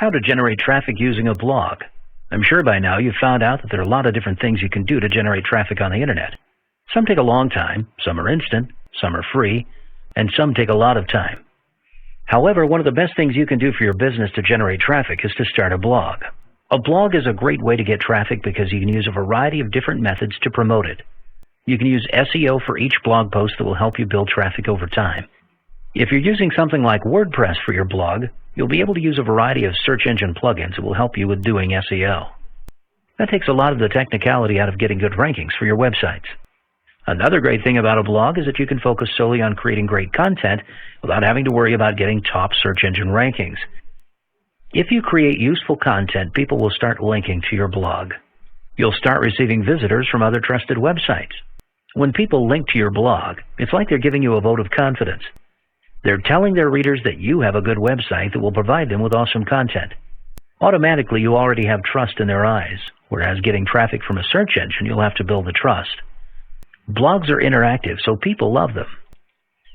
How to generate traffic using a blog. I'm sure by now you've found out that there are a lot of different things you can do to generate traffic on the internet. Some take a long time, some are instant, some are free, and some take a lot of time. However, one of the best things you can do for your business to generate traffic is to start a blog. A blog is a great way to get traffic because you can use a variety of different methods to promote it. You can use SEO for each blog post that will help you build traffic over time. If you're using something like WordPress for your blog, you'll be able to use a variety of search engine plugins that will help you with doing SEO. That takes a lot of the technicality out of getting good rankings for your websites. Another great thing about a blog is that you can focus solely on creating great content without having to worry about getting top search engine rankings. If you create useful content, people will start linking to your blog. You'll start receiving visitors from other trusted websites. When people link to your blog, it's like they're giving you a vote of confidence. They're telling their readers that you have a good website that will provide them with awesome content. Automatically, you already have trust in their eyes, whereas getting traffic from a search engine, you'll have to build the trust. Blogs are interactive, so people love them.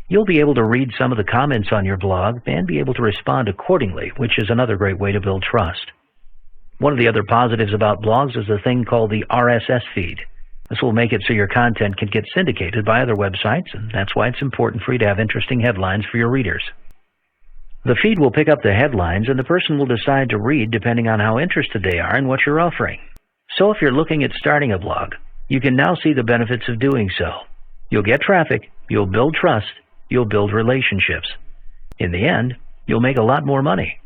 You'll be able to read some of the comments on your blog and be able to respond accordingly, which is another great way to build trust. One of the other positives about blogs is a thing called the RSS feed. This will make it so your content can get syndicated by other websites, and that's why it's important for you to have interesting headlines for your readers. The feed will pick up the headlines, and the person will decide to read depending on how interested they are in what you're offering. So if you're looking at starting a blog, you can now see the benefits of doing so. You'll get traffic, you'll build trust, you'll build relationships. In the end, you'll make a lot more money.